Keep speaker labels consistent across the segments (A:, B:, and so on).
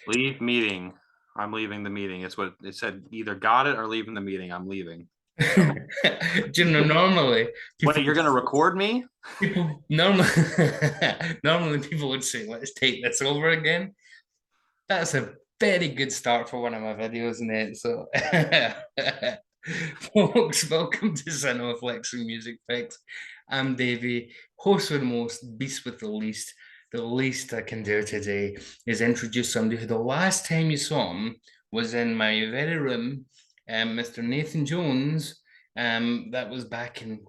A: Leave meeting. I'm leaving the meeting. It's what it said. Either got it or leaving the meeting. I'm leaving. So,
B: Do you know, normally people
A: wait, you're gonna record me?
B: people normally normally people would say, "Let's take this over again." That's a very good start for one of my videos, Nate. So, folks, welcome to Cinema and Music Fix. I'm Davey, host with the most, beast with the least. The least I can do today is introduce somebody who the last time you saw him was in my very room, Mr. Nathan Jones. That was back in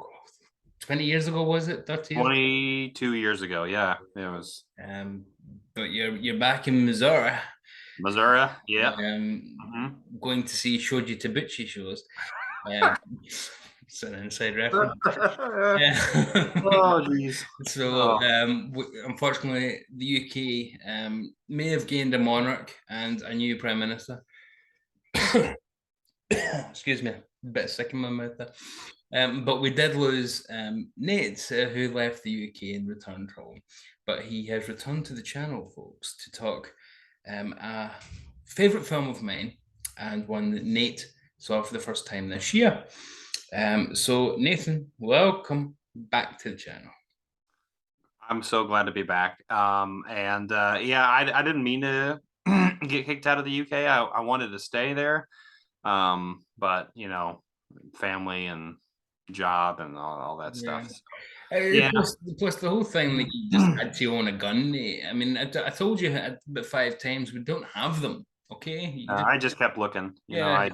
B: 20 years ago, was it? 30 years?
A: 22 years ago. Yeah, it was
B: Um, but you're back in Missouri.
A: Missouri. Yeah.
B: um,
A: Hmm.
B: going to see Shoji Tabuchi shows. Um, it's an inside reference.
A: Oh, geez.
B: So,
A: Oh,
B: unfortunately, the UK may have gained a monarch and a new prime minister. Excuse me, a bit sick in my mouth there. But we did lose Nate, who left the UK and returned home. But he has returned to the channel, folks, to talk a favourite film of mine and one that Nate saw for the first time this year. So, Nathan, welcome back to the channel.
A: I'm so glad to be back. And yeah, I didn't mean to get kicked out of the UK. I wanted to stay there. But family and job and all that
B: Yeah.
A: stuff. So, yeah,
B: Plus the whole thing that you just had to own a gun, mate. I mean, I told you about 5 times we don't have them. Okay,
A: I just kept looking.
B: yeah,
A: I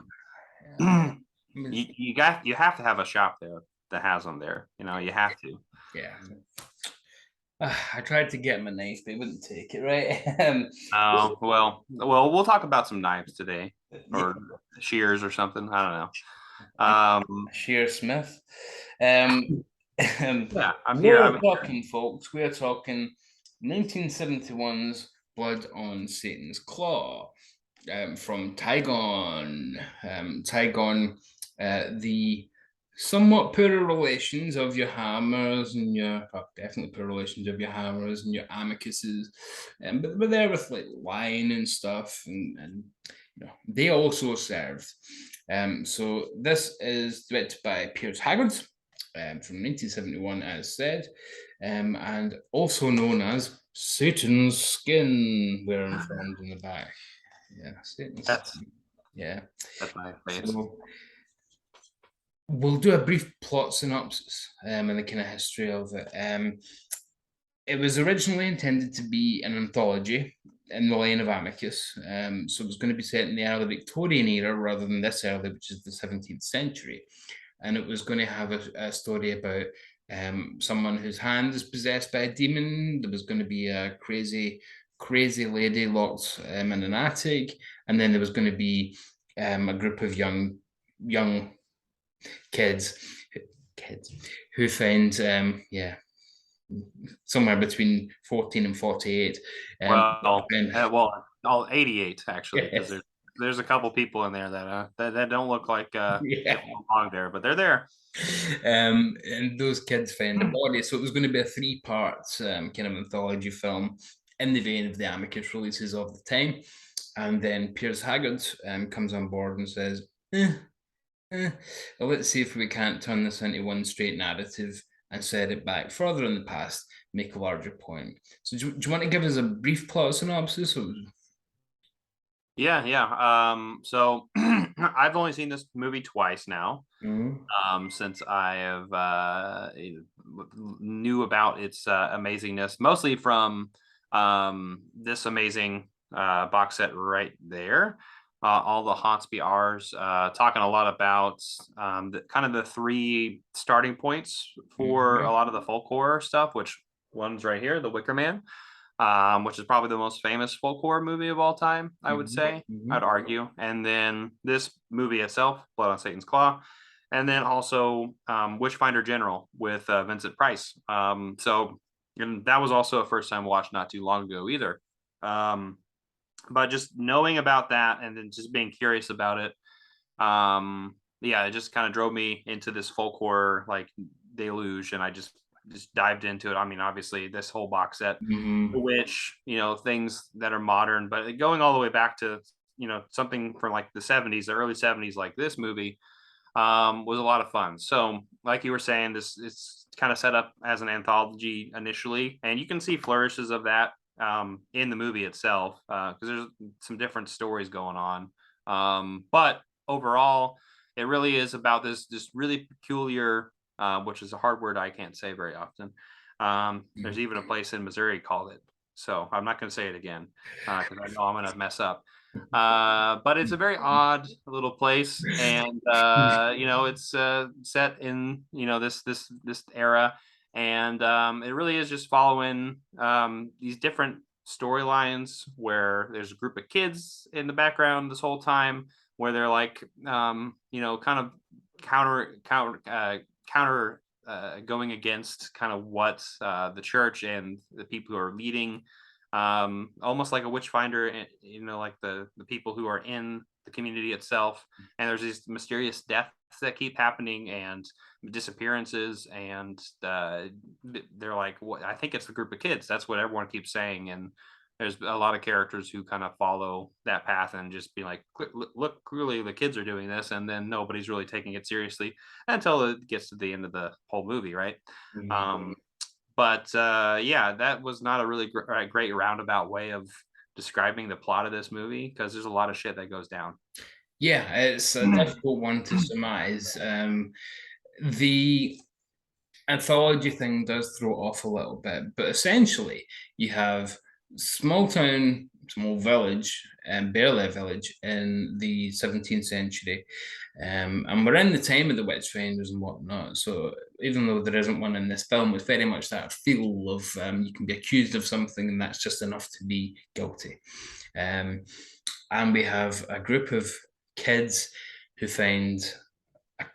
B: yeah. I mean,
A: you have to have a shop there that has them there. You have to.
B: yeah. I tried to get him a knife, but he wouldn't take it. Right?
A: Well, we'll talk about some knives today,
B: Yeah.
A: or shears or something. I don't know.
B: A
A: Um,
B: Shear Smith. Um,
A: yeah, I'm here.
B: we're talking, folks. We're talking 1971's Blood on Satan's Claw. From Tygon. Tygon, the somewhat poorer relations of your hammers and your definitely poor relations of your hammers and your amicuses, but there with like wine and stuff, and they also served. So this is directed by Piers Haggard, from 1971, as said, and also known as Satan's Skin, we're informed in the back. Yeah, Satan's.
A: That's
B: Yeah.
A: that's my face.
B: So we'll do a brief plot synopsis and the kind of history of it. It was originally intended to be an anthology in the line of Amicus. So it was going to be set in the early Victorian era rather than this early, which is the 17th century. And it was going to have a story about someone whose hand is possessed by a demon. There was going to be a crazy lady locked in an attic, and then there was going to be a group of young kids kids who find somewhere between 14 and 48.
A: All 88 actually, because
B: Yeah,
A: there's a couple people in there that don't look like they
B: yeah.
A: belong there, but they're there.
B: And those kids find a body. So it was going to be a three-part kind of anthology film in the vein of the Amicus releases of the time. And then Piers Haggard comes on board and says, well, let's see if we can't turn this into one straight narrative and set it back further in the past, make a larger point. So, do you want to give us a brief plot synopsis?
A: Yeah, yeah. So I've only seen this movie twice now.
B: Mhm.
A: Since I have knew about its amazingness, mostly from this amazing box set right there. All the Haunts Be Ours, talking a lot about kind of the three starting points for a
B: Mhm.
A: lot of the folk horror stuff, which one's right here, The Wicker Man, which is probably the most famous folk horror movie of all time, I would
B: Mhm.
A: say, I'd
B: Mhm.
A: argue. And then this movie itself, Blood on Satan's Claw, and then also Witchfinder General with Vincent Price. And that was also a first time watch not too long ago either. Um, but just knowing about that and then just being curious about it, yeah, it just kind of drove me into this folk horror like deluge, and I just just dived into it. I mean, obviously, this whole box set,
B: Mhm.
A: which things that are modern, but going all the way back to something from like the '70s, the early '70s, like this movie, was a lot of fun. So, like you were saying, this it's kind of set up as an anthology initially, and you can see flourishes of that in the movie itself because there's some different stories going on. But overall, it really is about this really peculiar, which is a hard word I can't say very often. There's
B: Mhm.
A: even a place in Missouri called it, so I'm not going to say it again because I know I'm going to mess up. But it's a very odd little place, and it's set in this era, and it really is just following these different storylines where there's a group of kids in the background this whole time where they're like kind of counter going against kind of what the church and the people who are leading, almost like a witch finder, like the people who are in the community itself. And there's these mysterious deaths that keep happening and disappearances, and they're like, what, I think it's the group of kids, that's what everyone keeps saying. And there's a lot of characters who kind of follow that path and just be like, look, clearly the kids are doing this, and then nobody's really taking it seriously until it gets to the end of the whole movie, right?
B: Mhm.
A: um but yeah, that was not a really great roundabout way of describing the plot of this movie because there's a lot of shit that goes down.
B: Yeah, it's a difficult one to surmise. The anthology thing does throw it off a little bit, but essentially you have small town, small village, and Berley village in the 17th century. And we're in the time of the witch finders and whatnot. So even though there isn't one in this film, it's very much that feel of you can be accused of something and that's just enough to be guilty. Um, and we have a group of kids who find a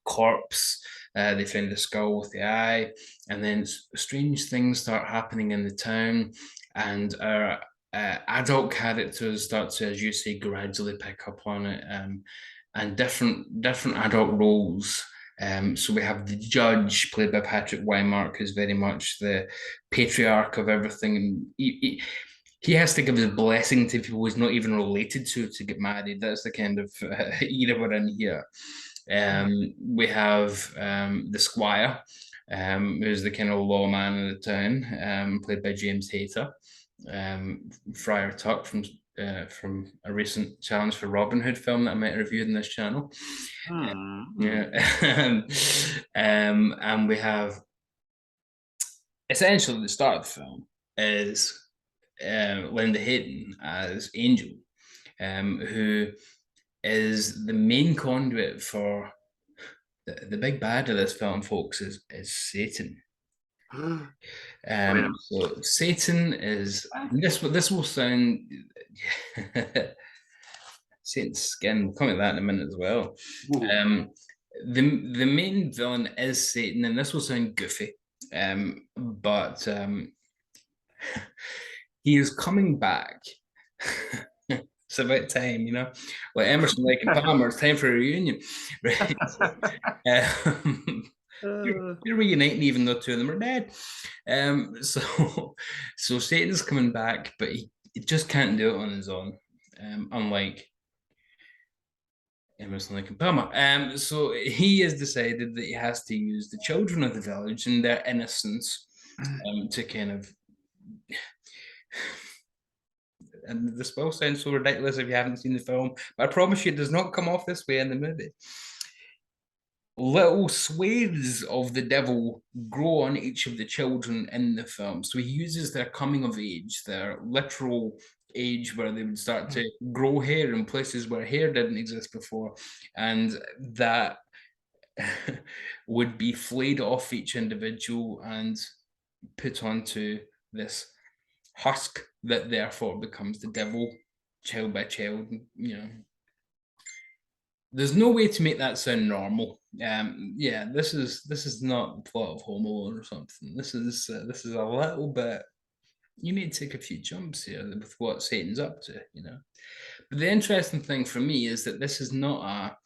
B: corpse. They find the skull with the eye, and then strange things start happening in the town, and our adult characters start to, as you say, gradually pick up on it, and different adult roles. So we have the judge, played by Patrick Wymark, who's very much the patriarch of everything, and he has to give his blessing to people he's not even related to get married. That's the kind of era we're in here. We have the squire, who's the kind of lawman of the town, played by James Hayter, Friar Tuck from a recent Challenge for Robin Hood film that I might have reviewed in this channel.
A: Hmm.
B: Yeah, and we have essentially the start of the film is Linda Hayden as Angel, who is the main conduit for the big bad of this film, folks, is Satan.
A: Wait a
B: So Satan is this will sound Satan's skin. We'll come at that in a minute as well.
A: minute.
B: Um, the main villain is Satan, and this will sound goofy, but he is coming back. It's about time, like Emerson, Lake and Palmer. It's time for a reunion, right? Um, you're reuniting, even though two of them are dead. So Satan's coming back, but he just can't do it on his own. Unlike Emerson, Lake and Palmer. So he has decided that he has to use the children of the village and their innocence to kind of. And the spell sounds so ridiculous if you haven't seen the film, but I promise you, it does not come off this way in the movie. Little swathes of the devil grow on each of the children in the film. So he uses their coming of age, their literal age where they would start to grow hair in places where hair didn't exist before, and that would be flayed off each individual and put onto this husk that therefore becomes the devil, child by child. There's no way to make that sound normal. Yeah, this is not the plot of Home Alone or something. This is a little bit. You need to take a few jumps here with what Satan's up to. But the interesting thing for me is that this is not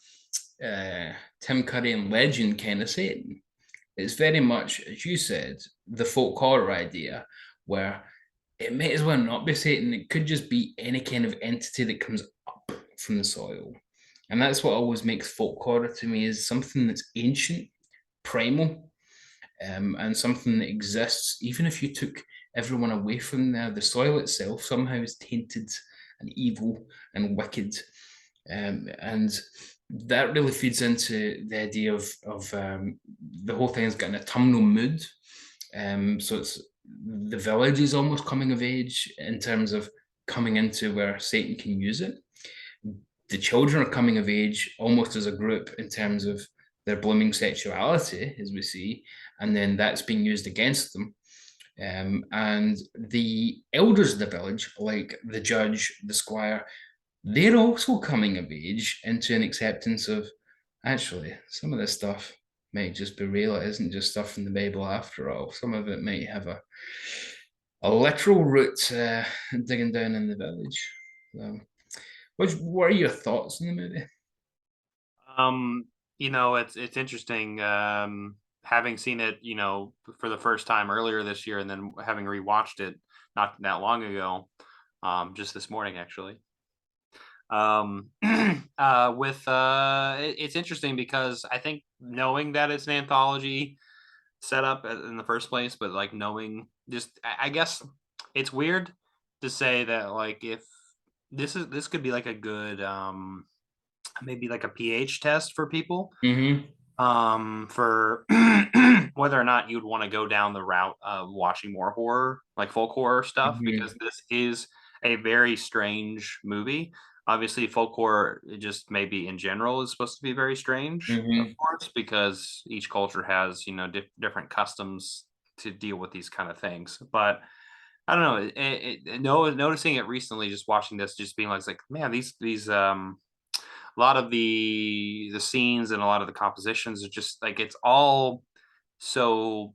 B: a Tim Curry and Legend kind of Satan. It's very much, as you said, the folk horror idea, where it may as well not be Satan. It could just be any kind of entity that comes up from the soil. And that's what always makes folk horror to me, is something that's ancient, primal, and something that exists. Even if you took everyone away from there, the soil itself somehow is tainted and evil and wicked. And that really feeds into the idea of the whole thing has got an autumnal mood. So it's the village is almost coming of age in terms of coming into where Satan can use it. The children are coming of age almost as a group in terms of their blooming sexuality, as we see, and then that's being used against them. And the elders of the village, like the judge, the squire, they're also coming of age into an acceptance of, actually, some of this stuff might just be real. It isn't just stuff from the Bible after all. Some of it might have a literal root digging down in the village. So, what are your thoughts on the movie?
A: Um, it's interesting. Having seen it, for the first time earlier this year, and then having rewatched it not that long ago, just this morning actually. It's interesting because I think knowing that it's an anthology set up in the first place, but like knowing just, I guess it's weird to say that like if this could be like a good maybe like a pH test for people,
B: Mm-hmm.
A: for whether or not you'd want to go down the route of watching more horror, like folk horror stuff,
B: Mm-hmm.
A: because this is a very strange movie. Obviously, folk horror, it just maybe in general is supposed to be very strange, of
B: Mm-hmm.
A: course, because each culture has, different customs to deal with these kind of things. But I don't know. Noticing it recently, just watching this, just being like, man, these a lot of the scenes and a lot of the compositions are just like, it's all so,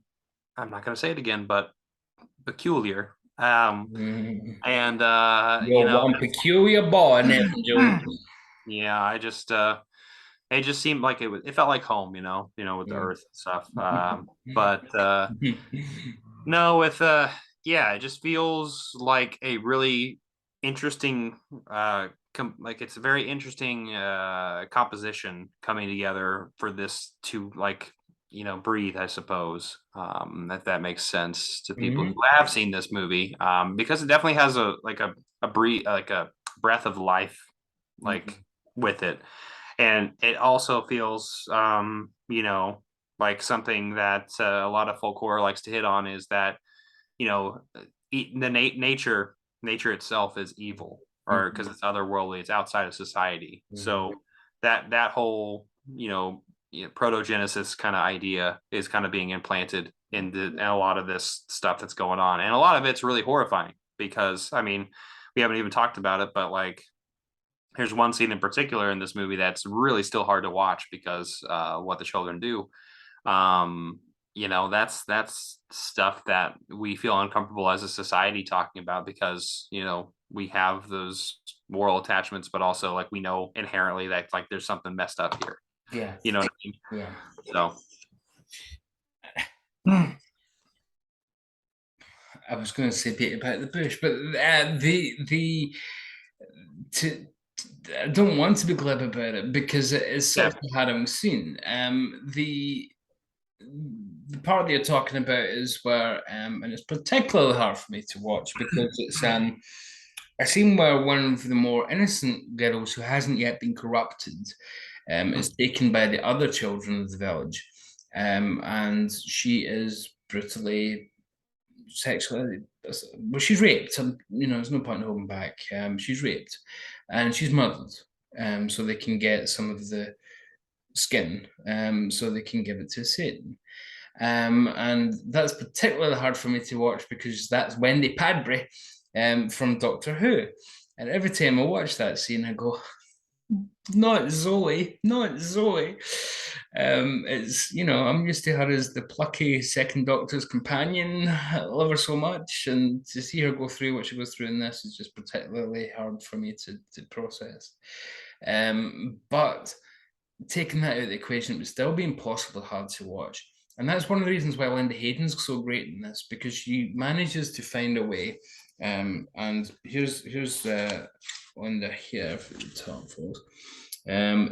A: I'm not going to say it again, but peculiar.
B: Mm-hmm.
A: And
B: You're one peculiar boy, Nathan Jones.
A: yeah, it just seemed like it felt like home, with the earth and stuff. But no, with yeah, it just feels like a really interesting like it's a very interesting composition coming together for this to, like, breathe, I suppose. If that makes sense to people who
B: Mm-hmm.
A: have seen this movie, because it definitely has a breathe, like a breath of life, like, with it. And it also feels, like something that a lot of folk horror likes to hit on, is that, you know nature itself is evil, or because
B: Mm-hmm.
A: it's otherworldly, it's outside of society.
B: Mm-hmm.
A: So that whole, protogenesis kind of idea is kind of being implanted in a lot of this stuff that's going on, and a lot of it's really horrifying, because I mean, we haven't even talked about it, but like, there's one scene in particular in this movie that's really still hard to watch, because what the children do, um that's stuff that we feel uncomfortable as a society talking about, because we have those moral attachments, but also, like, we know inherently that, like, there's something messed up here,
B: Yeah,
A: you know what I mean?
B: yeah.
A: So
B: I was going to say beat about the bush, but the to I don't want to be glib about it because it is
A: yeah.
B: such a harrowing scene. The part that you're talking about is where, and it's particularly hard for me to watch because it's a scene where one of the more innocent girls who hasn't yet been corrupted is taken by the other children of the village, and she is brutally sexually, well, she's raped. There's no point in holding back. She's raped, and she's murdered. So they can get some of the skin, so they can give it to Satan. And that's particularly hard for me to watch because that's Wendy Padbury, from Doctor Who. And every time I watch that scene, I go, not Zoe, not Zoe. I'm used to her as the plucky second Doctor's companion. I love her so much, and to see her go through what she goes through in this is just particularly hard for me to process. But taking that out of the equation, it would still be impossible hard to watch. And that's one of the reasons why Linda Hayden's so great in this, because she manages to find a way. And here's Linda here for the top, folks.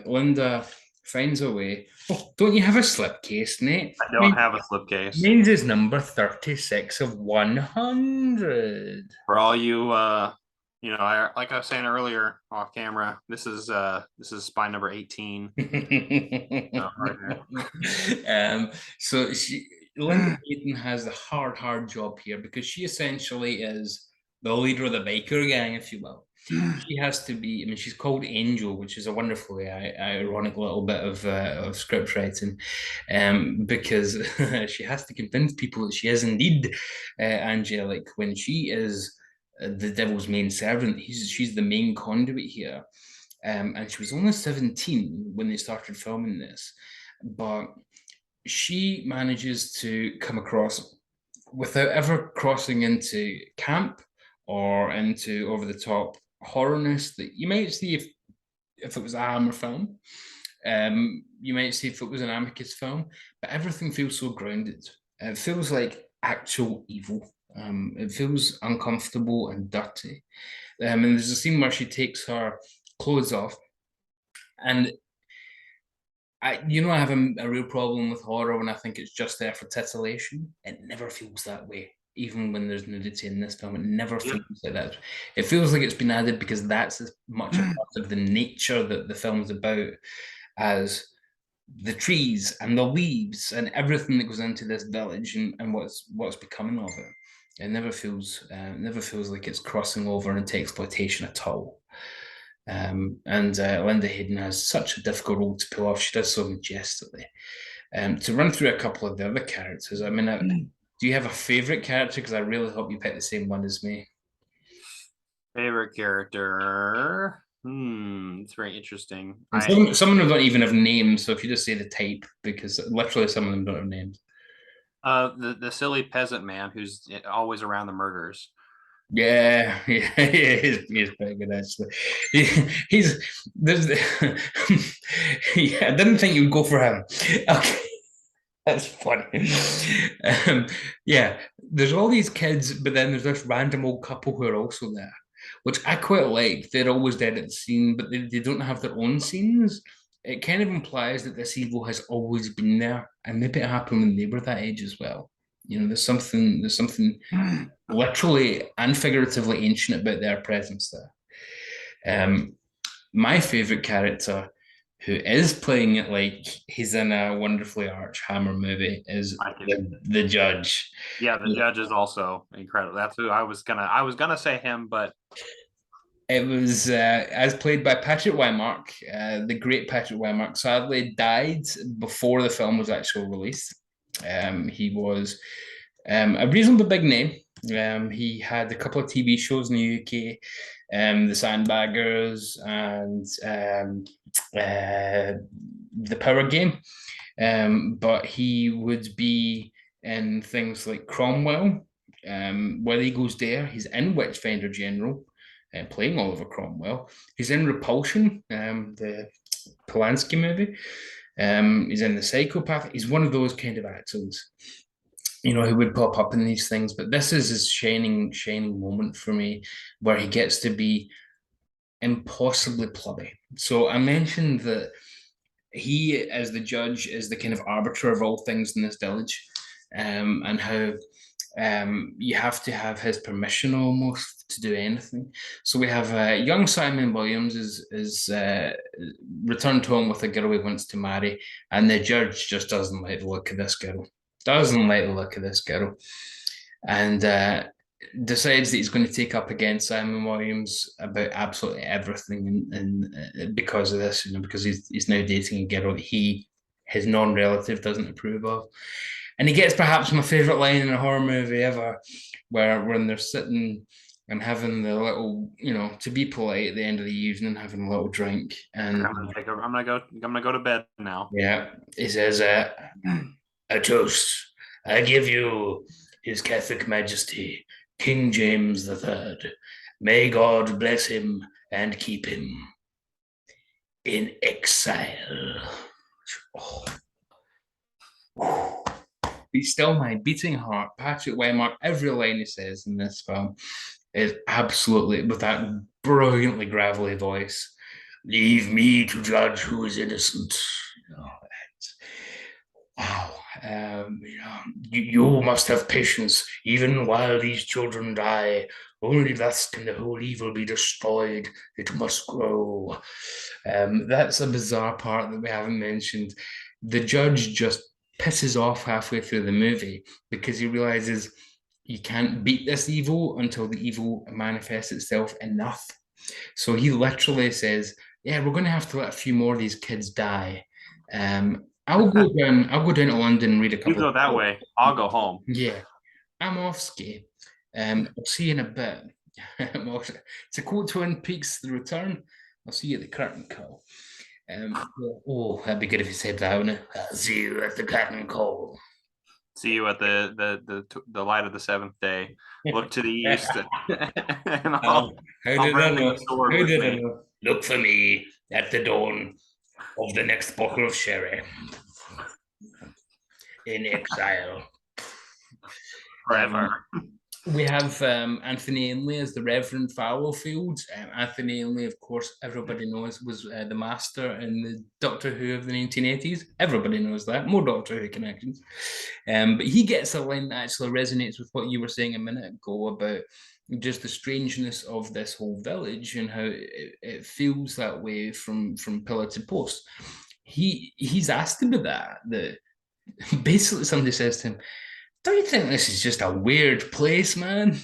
B: Linda finds a way. Oh, don't you have a slipcase, Nate?
A: I don't have a slipcase.
B: Mine's is number 36 of 100.
A: For all you, I like I was saying earlier off camera, this is spine number 18. Right
B: So Linda Hayden has the hard job here because she essentially is the leader of the biker gang, if you will. She has to be. I mean, she's called Angel, which is a wonderfully ironic little bit of script writing, because she has to convince people that she is indeed angelic when she is the devil's main servant. She's the main conduit here, and she was only 17 when they started filming this, but she manages to come across without ever crossing into camp or into over the top horrorness that you might see if it was a Hammer film. You might see if it was an Amicus film, but everything feels so grounded. It feels like actual evil. It feels uncomfortable and dirty. And there's a scene where she takes her clothes off, and I have a real problem with horror when I think it's just there for titillation. It never feels that way. Even when there's nudity in this film, it never feels like that. It feels like it's been added because that's as much a part of the nature that the film's about as the trees and the leaves and everything that goes into this village and what's becoming of it. It never feels like it's crossing over into exploitation at all. Linda Hayden has such a difficult role to pull off. She does so majestically. To run through a couple of the other characters, I mean, do you have a favorite character? Because I really hope you pick the same one as me.
A: Favorite character? It's very interesting.
B: Some of them don't even have names, so if you just say the type, because literally some of them don't have names.
A: The silly peasant man who's always around the murders.
B: Yeah, he's pretty good actually. There's yeah, I didn't think you'd go for him. Okay, that's funny. Yeah, there's all these kids, but then there's this random old couple who are also there, which I quite like. They're always dead at the scene, but they don't have their own scenes. It kind of implies that this evil has always been there, and maybe it happened when they were that age as well. There's something literally and figuratively ancient about their presence there. My favorite character, who is playing it like he's in a wonderfully arch Hammer movie, is the judge.
A: Yeah, the judge is also incredible. That's who I was gonna say him, but
B: it was as played by Patrick Wymark, the great Patrick Wymark. Sadly, died before the film was actually released. He was a reasonably big name. He had a couple of TV shows in the UK, The Sandbaggers and The Power Game. But he would be in things like Cromwell, Where He Goes There. He's in Witchfinder General, playing Oliver Cromwell. He's in Repulsion, the Polanski movie. He's in The Psychopath. He's one of those kind of actors, who would pop up in these things. But this is his shining moment for me, where he gets to be impossibly plummy. So I mentioned that he, as the judge, is the kind of arbiter of all things in this village, and how you have to have his permission almost to do anything. So we have young Simon Williams is returned home with a girl he wants to marry, and the judge just doesn't like the look of this girl. And decides that he's going to take up against Simon Williams about absolutely everything, and because of this, because he's now dating a girl that his non-relative doesn't approve of. And he gets perhaps my favorite line in a horror movie ever, where when they're sitting and having the little, to be polite at the end of the evening, having a little drink, and
A: I'm gonna go to bed now.
B: Yeah, he says, "A toast. I give you His Catholic Majesty, King James III. May God bless him and keep him in exile." Oh. Be Still My Beating Heart, Patrick Wymark, every line he says in this film is absolutely, with that brilliantly gravelly voice, leave me to judge who is innocent. Wow. You must have patience, even while these children die. Only thus can the whole evil be destroyed. It must grow. That's a bizarre part that we haven't mentioned. The judge just pisses off halfway through the movie because he realizes you can't beat this evil until the evil manifests itself enough. So he literally says, "Yeah, we're going to have to let a few more of these kids die. I'll go down. I'll go down to London and read a
A: You
B: couple
A: go
B: of
A: that
B: books.
A: way. I'll go home.
B: Yeah, I'm off ski. I'll see you in a bit." To quote Twin Peaks: The Return, "I'll see you at the curtain call." Oh, that'd be good if you said that, wouldn't it? "I'll see you at the curtain call."
A: See you at the light of the seventh day. Look to the east, and
B: How
A: I'll
B: did I
A: bring the
B: know?
A: sword
B: How
A: with
B: did I
A: me
B: know? Look for me at the dawn of the next bottle of sherry. In exile.
A: forever.
B: We have Anthony Ainley as the Reverend Fallowfield. Anthony Ainley, of course, everybody knows was the master in the Doctor Who of the 1980s. Everybody knows that. More Doctor Who connections. But he gets a line that actually resonates with what you were saying a minute ago about just the strangeness of this whole village and how it feels that way from pillar to post. He's asked about that. Basically somebody says to him, "Don't you think this is just a weird place, man?"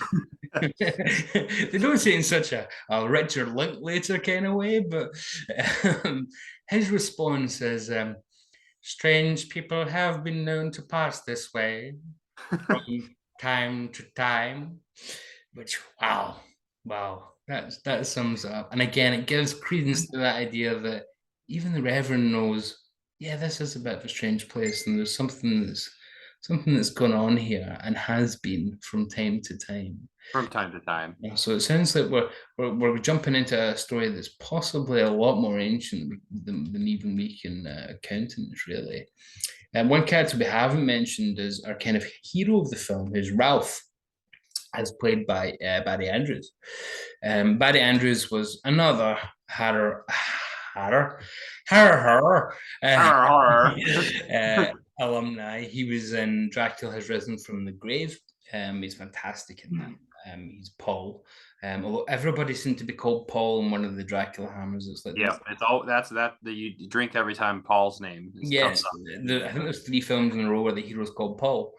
B: They don't say it in such a Richard Linklater kind of way, but his response is, "Strange people have been known to pass this way from time to time." Which, wow, that sums it up. And again, it gives credence to that idea that even the Reverend knows, yeah, this is a bit of a strange place, and there's something that's gone on here and has been from time to time.
A: From time to time.
B: Yeah, so it sounds like we're jumping into a story that's possibly a lot more ancient than even we can countenance, really. And one character we haven't mentioned is our kind of hero of the film, who's Ralph, as played by Barry Andrews. Barry Andrews was another horror alumni. He was in Dracula Has Risen from the Grave. He's fantastic in that. He's Paul. Although everybody seemed to be called Paul in one of the Dracula hammers. It's like,
A: yeah, it's all that you drink every time Paul's name
B: yes,
A: comes up.
B: I think there's 3 films in a row where the hero's called Paul.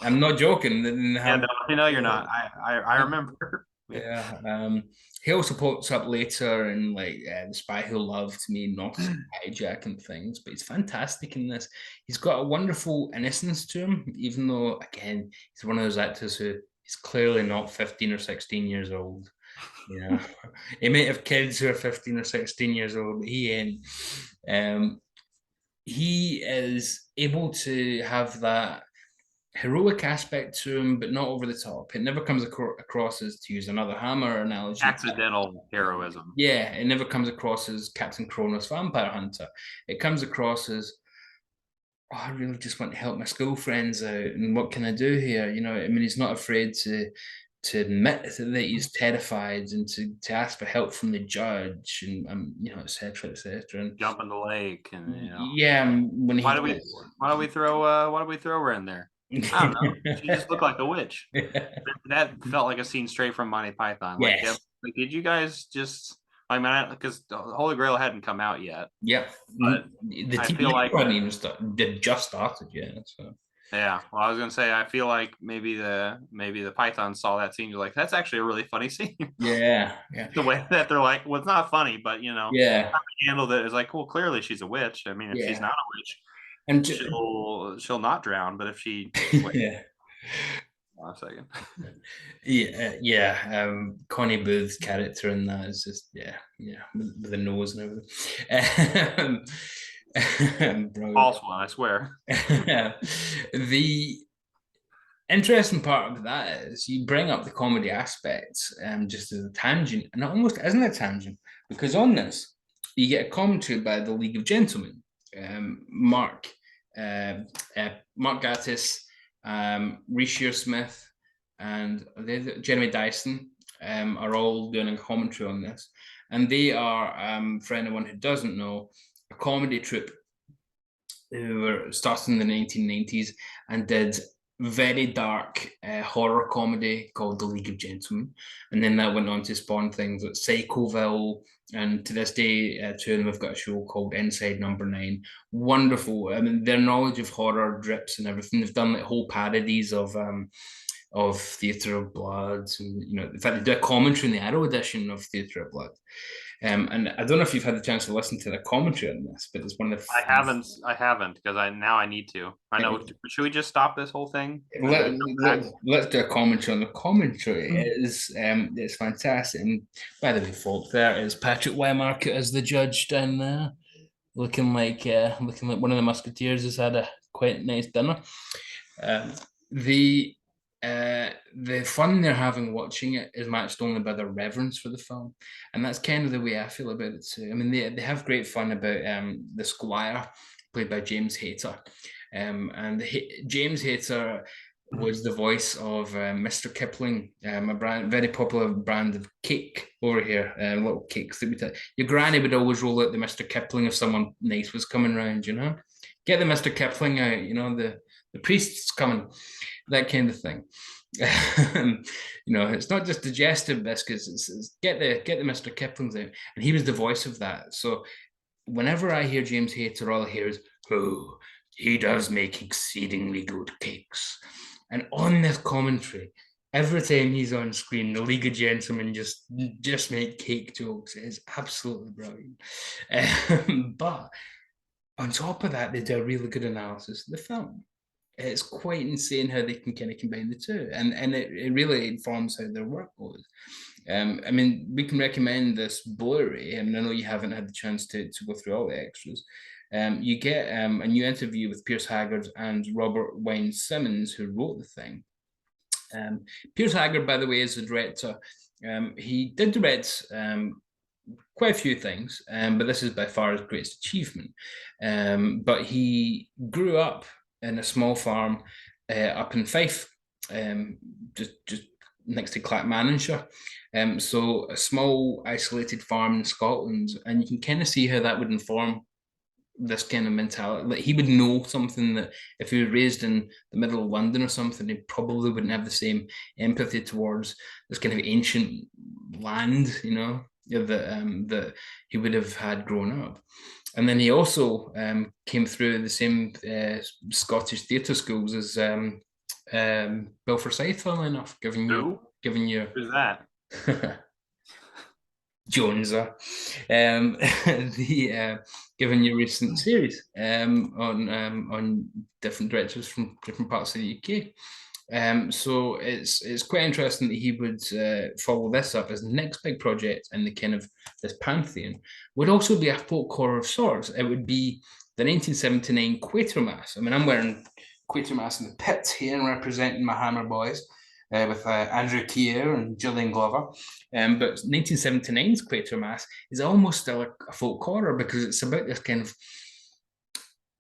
B: I'm not joking.
A: Yeah, no, you're not. I remember.
B: Yeah. He also pops up later in like The Spy Who Loved Me, not Hijack and things, but he's fantastic in this. He's got a wonderful innocence to him, even though again he's one of those actors who is clearly not 15 or 16 years old. You know, he may have kids who are 15 or 16 years old, but he ain't. He is able to have that heroic aspect to him, but not over the top. It never comes across as, to use another Hammer analogy,
A: accidental heroism.
B: Yeah, it never comes across as Captain Kronos Vampire Hunter. It comes across as, "Oh, I really just want to help my school friends out, and what can I do here?" You know, I mean, he's not afraid to admit that he's terrified and to ask for help from the judge and you know, etc. And
A: jump in the lake, and
B: yeah, when he
A: why do we throw her in there? I don't know. She just looked like a witch. That felt like a scene straight from Monty Python. Like,
B: yes.
A: like, did you guys just because the Holy Grail hadn't come out yet?
B: Yep.
A: But
B: the
A: I
B: TV
A: feel like
B: hadn't even started. Just started, yeah. So.
A: Yeah, well, I was gonna say I feel like maybe the Python saw that scene. You're like, that's actually a really funny scene.
B: Yeah.
A: The way that they're like, well, it's not funny, but
B: yeah,
A: handled it is like, well, clearly she's a witch. I mean, if she's not a witch,
B: and
A: she'll not drown. But if she,
B: yeah.
A: One second.
B: Yeah. Connie Booth's character in that is just with the nose and everything.
A: False one, I swear.
B: The interesting part of that is you bring up the comedy aspects just as a tangent, and it almost isn't a tangent because on this you get a commentary by the League of Gentlemen, Mark Mark Gatiss, Reese Smith, and Jeremy Dyson are all doing a commentary on this. And they are, for anyone who doesn't know, a comedy troupe who were started in the 1990s and did very dark horror comedy called The League of Gentlemen. And then that went on to spawn things like Psychoville. And to this day, two of them have got a show called Inside Number 9. Wonderful. I mean, their knowledge of horror drips and everything. They've done like whole parodies of Theatre of Blood. And, you know, in fact, they do a commentary in the Arrow edition of Theatre of Blood. And I don't know if you've had the chance to listen to the commentary on this, but it's one of the.
A: I haven't because I need to. I know. Should we just stop this whole thing?
B: Let's do a commentary on the commentary. It's fantastic. And by the way, folks, there is Patrick Wymark as the judge down there, looking like one of the Musketeers has had a quite nice dinner. The fun they're having watching it is matched only by their reverence for the film, and that's kind of the way I feel about it too. I mean, they have great fun about the Squire, played by James Hayter, and James Hayter was the voice of Mr. Kipling, a very popular brand of cake over here, little cakes that we take. Your granny would always roll out the Mr. Kipling if someone nice was coming around, you know. Get the Mr. Kipling out, you know, the priest's coming, that kind of thing. You know, it's not just digestive biscuits, it's get the Mr. Kipling's out. And he was the voice of that. So whenever I hear James Hayter, all I hear is, oh, he does make exceedingly good cakes. And on this commentary, every time he's on screen, the League of Gentlemen just make cake jokes. It's absolutely brilliant. But on top of that, they do a really good analysis of the film. It's quite insane how they can kind of combine the two, and it really informs how their work goes. I mean, we can recommend this Blu-ray. I mean, I know you haven't had the chance to go through all the extras. You get a new interview with Piers Haggard and Robert Wine Simmons, who wrote the thing. Piers Haggard, by the way, is the director. He did direct quite a few things, but this is by far his greatest achievement. But he grew up in a small farm up in Fife, just next to Clackmannanshire. So a small isolated farm in Scotland, and you can kind of see how that would inform this kind of mentality. Like, he would know something that if he was raised in the middle of London or something, he probably wouldn't have the same empathy towards this kind of ancient land, you know, that he would have had grown up. And then he also came through the same Scottish theatre schools as Bill Forsyth, funnily enough, giving you
A: who's that?
B: Joneser, given your recent series on different directors from different parts of the UK. So it's quite interesting that he would follow this up as the next big project in the kind of this pantheon. Would also be a folk horror of sorts. It would be the 1979 Quatermass. I mean, I'm wearing Quatermass in the pit here and representing my Hammer boys. With Andrew Keir and Gillian Glover. But 1979's Quatermass is almost still a folk horror because it's about this kind of,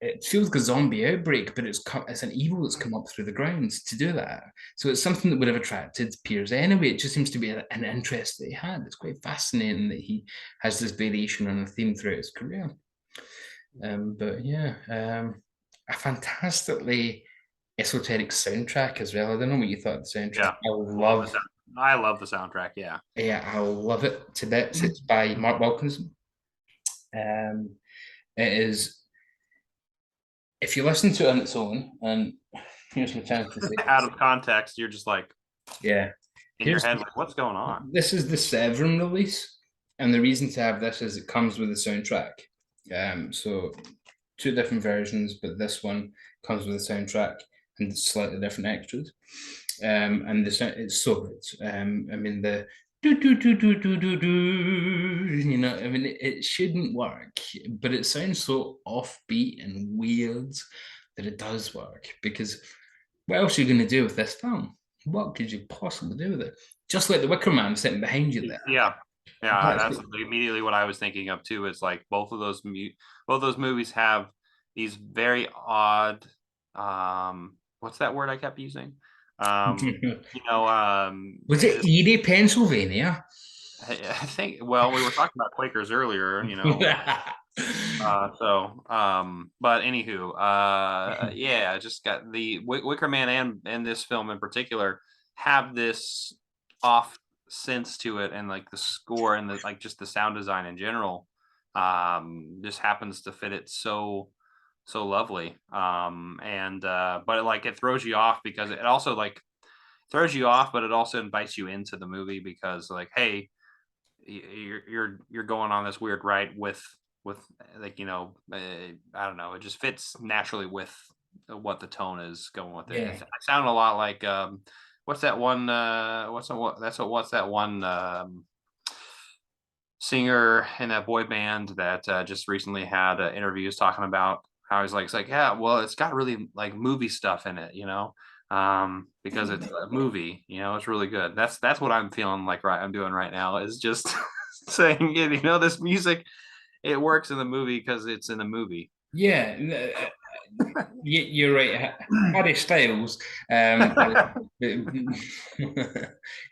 B: it feels like a zombie outbreak, but it's an evil that's come up through the grounds to do that. So it's something that would have attracted Piers anyway. It just seems to be an interest that he had. It's quite fascinating that he has this variation on a theme throughout his career. But yeah, a fantastically esoteric soundtrack as well. I don't know what you thought of the soundtrack. Yeah,
A: I love the soundtrack. Yeah,
B: I love it to bits. It's by Mark Wilkinson. It is. If you listen to it on its own, and here's my chance to say,
A: out of context, you're just like,
B: yeah,
A: in your head, like, what's going on?
B: This is the Severin release, and the reason to have this is it comes with the soundtrack. So two different versions, but this one comes with the soundtrack and slightly different extras. And it's so good. I mean, the do, you know, I mean, it shouldn't work, but it sounds so offbeat and weird that it does work, because what else are you going to do with this film? What could you possibly do with it? Just like the Wicker Man sitting behind you there.
A: Yeah, that's immediately what I was thinking of too. Is like both of those movies have these very odd, what's that word I kept using? You know,
B: Was it Erie, Pennsylvania?
A: I think, well, we were talking about Quakers earlier, you know. But anywho, yeah, just got the Wicker Man and this film in particular have this off sense to it, and like the score and the like, just the sound design in general, just happens to fit it so lovely. And but like it throws you off because it also like throws you off, but it also invites you into the movie because like, hey, you're going on this weird ride with like, you know, I don't know, it just fits naturally with what the tone is going with it.
B: Yeah.
A: I sound a lot like what's that one what's that one singer in that boy band that just recently had interviews talking about how he's like, it's like, yeah, well, it's got really like movie stuff in it, you know, because it's a movie, you know, it's really good. That's what I'm feeling like, right, I'm doing right now is just saying, you know, this music, it works in the movie because it's in the movie.
B: Yeah, you're right. Harry Styles, you'd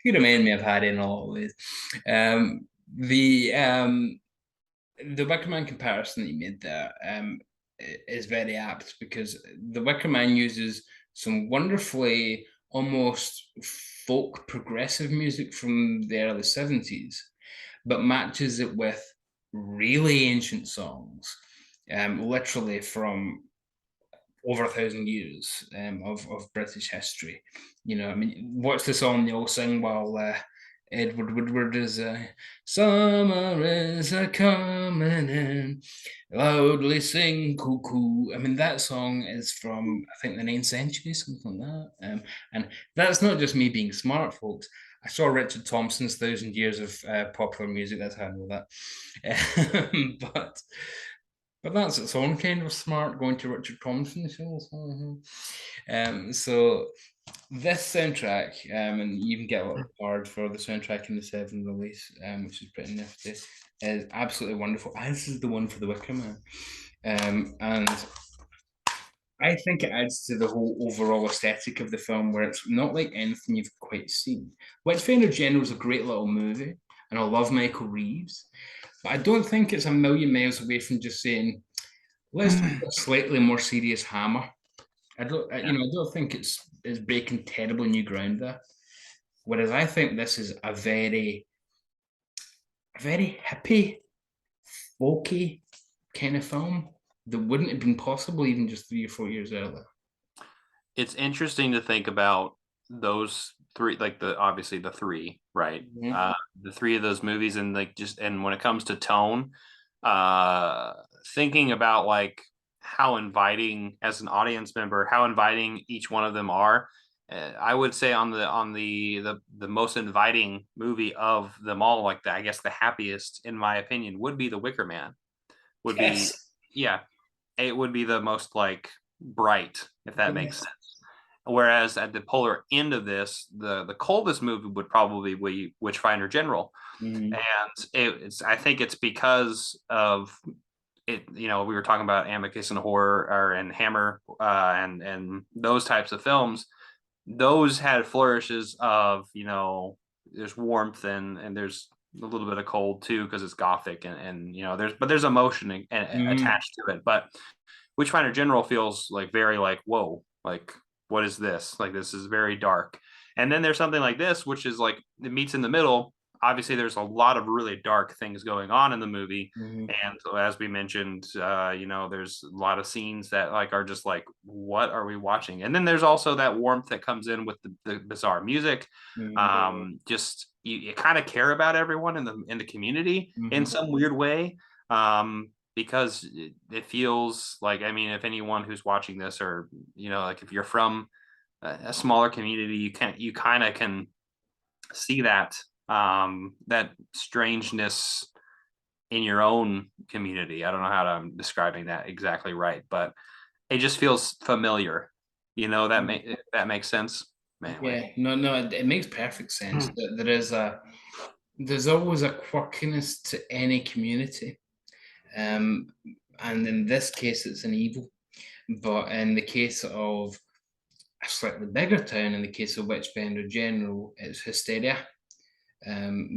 B: remind me of Harry in a lot of ways. Um, the um, the Wicker Man comparison that you made there is very apt because the Wicker Man uses some wonderfully almost folk progressive music from the early 70s, but matches it with really ancient songs, literally from over 1,000 years of British history. You know, I mean, what's the song they all sing while Edward Woodward is summer is a coming in, loudly sing cuckoo. I mean, that song is from I think the 9th century, something like that. And that's not just me being smart, folks. I saw Richard Thompson's Thousand Years of Popular Music. That's how I know that. But that's its own kind of smart, going to Richard Thompson shows. So this soundtrack, and you can get a little card for the soundtrack in the 7 release, which is pretty nifty, is absolutely wonderful. As is the one for the Wicker Man. And I think it adds to the whole overall aesthetic of the film, where it's not like anything you've quite seen. Witchfinder General is a great little movie, and I love Michael Reeves, but I don't think it's a million miles away from just saying, let's do a slightly more serious Hammer. I don't think it's breaking terribly new ground there. Whereas I think this is a very hippie, folky kind of film that wouldn't have been possible even just 3 or 4 years earlier.
A: It's interesting to think about those three, like the obviously the three, right?
B: Mhm.
A: The three of those movies, and like just, and when it comes to tone, thinking about like how inviting, as an audience member, how inviting each one of them are. I would say on the most inviting movie of them all, like the, I guess the happiest in my opinion, would be The Wicker Man. Would be,
B: Yes.
A: yeah, it would be the most like bright, if that makes
B: Yes.
A: sense. Whereas at the polar end of this, the coldest movie would probably be Witchfinder General,
B: Mhm.
A: and it's, I think it's because of it. You know, we were talking about Amicus and horror, or and Hammer, and those types of films. Those had flourishes of, you know, there's warmth and there's a little bit of cold too because it's gothic, and you know there's emotion
B: Mhm.
A: attached to it. But Witchfinder General feels like very like, whoa, like what is this? Like this is very dark. And then there's something like this, which is like it meets in the middle. Obviously, there's a lot of really dark things going on in the movie,
B: Mhm.
A: and as we mentioned, you know, there's a lot of scenes that like are just like, what are we watching? And then there's also that warmth that comes in with the bizarre music.
B: Mhm.
A: Just you kind of care about everyone in the community in
B: Mhm.
A: some weird way. Because it feels like, I mean, if anyone who's watching this, or you know, like if you're from a smaller community, you kind of can see that that strangeness in your own community. I don't know how I'm describing that exactly right, but it just feels familiar. You know, that makes sense. Anyway.
B: Yeah, no, it makes perfect sense. There's always a quirkiness to any community. Um, and in this case, it's an evil. But in the case of a slightly bigger town, in the case of Witchfinder General, it's hysteria,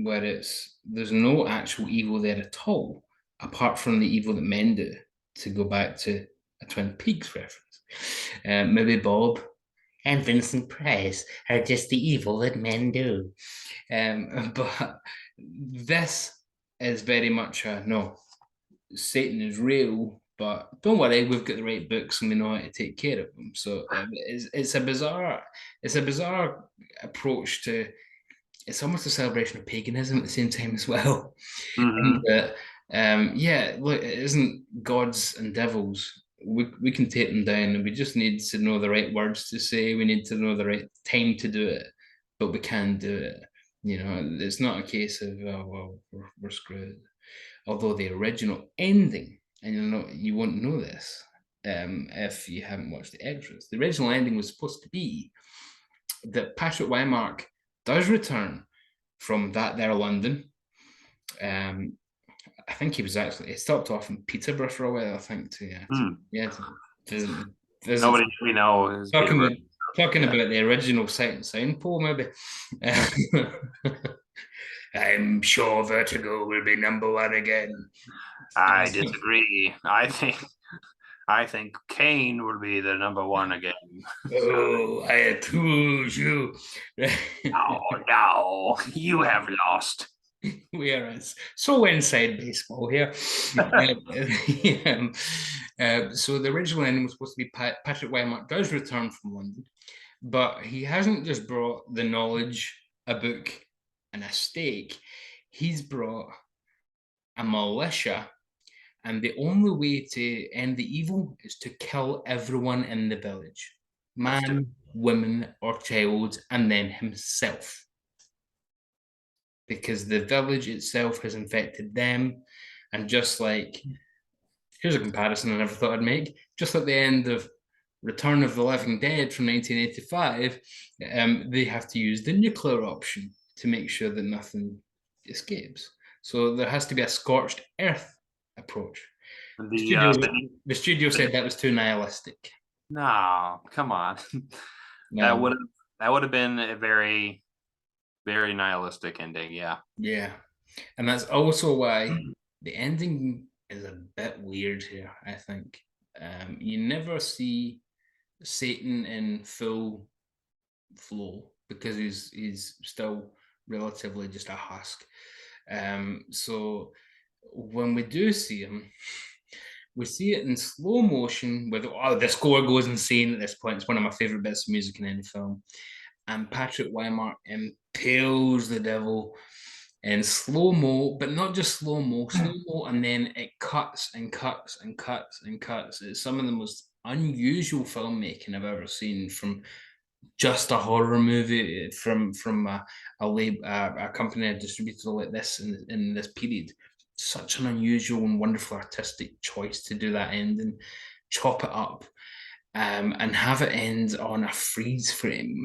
B: where there's no actual evil there at all, apart from the evil that men do. To go back to a Twin Peaks reference, maybe Bob and Vincent Price are just the evil that men do. But this is very much a no. Satan is real, but don't worry, we've got the right books and we know how to take care of them. So it's a bizarre approach to. It's almost a celebration of paganism at the same time as well.
A: Mm-hmm.
B: Yeah, look, it isn't gods and devils. We can take them down, and we just need to know the right words to say. We need to know the right time to do it, but we can do it. It's not a case of well, we're screwed. Although the original ending, and you won't know this if you haven't watched the extras. The original ending was supposed to be that Patrick Wymark does return from that there London. I think he stopped off in Peterborough for a while, I think, to visit.
A: Nobody we know is
B: talking about the original Sight and Sound poll, maybe. I'm sure Vertigo will be #1 again.
A: I disagree. I think Kane will be the #1 again.
B: Oh, I told you.
A: No, you have lost.
B: We are so inside baseball here. So the original ending was supposed to be Patrick Wymark does return from London, but he hasn't just brought the knowledge, a book, and a stake. He's brought a militia, and the only way to end the evil is to kill everyone in the village, man, woman, or child, and then himself. Because the village itself has infected them. And just like, here's a comparison I never thought I'd make, just at the end of Return of the Living Dead from 1985, they have to use the nuclear option to make sure that nothing escapes. So there has to be a scorched earth approach. The studio said that was too nihilistic.
A: No, come on. That would have been a very, very nihilistic ending.
B: Yeah, and that's also why the ending is a bit weird here. I think you never see Satan in full flow because he's still relatively just a husk. So when we do see him, we see it in slow motion with the score goes insane at this point. It's one of my favorite bits of music in any film. And Patrick Wymark impales the devil in slow-mo, but not just slow-mo, and then it cuts and cuts and cuts and cuts. It's some of the most unusual filmmaking I've ever seen from just a horror movie from a company, a distributor like this in this period. Such an unusual and wonderful artistic choice to do that end and chop it up and have it end on a freeze frame.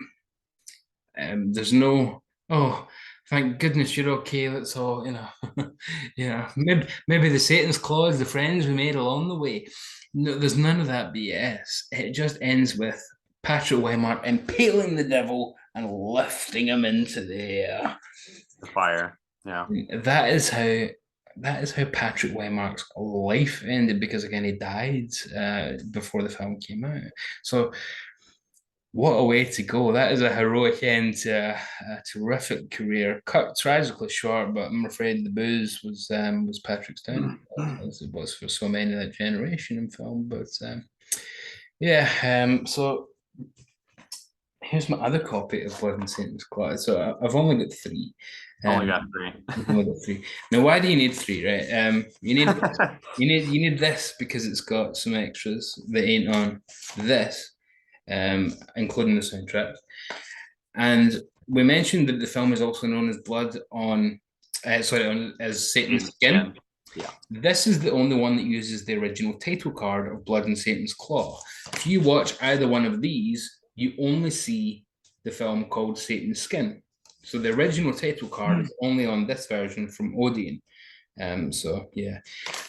B: There's no, oh, thank goodness you're okay. That's all, maybe the Satan's claws, the friends we made along the way. No, there's none of that BS. It just ends with Patrick Wymark impaling the devil and lifting him into the air.
A: The fire. Yeah.
B: That is how Patrick Wymark's life ended, because again he died before the film came out. So what a way to go. That is a heroic end to a terrific career. Cut tragically short, but I'm afraid the booze was Patrick's down, as it was for so many of that generation in film. But so here's my other copy of Blood and Satan's Claw. So I've only got three.
A: Only got three.
B: Only got three. Now, why do you need three, right? You need this because it's got some extras that ain't on this. Including the soundtrack. And we mentioned that the film is also known as as Satan's Skin.
A: Yeah.
B: This is the only one that uses the original title card of Blood and Satan's Claw. If you watch either one of these, you only see the film called Satan's Skin. So the original title card is only on this version from Odeon. So yeah,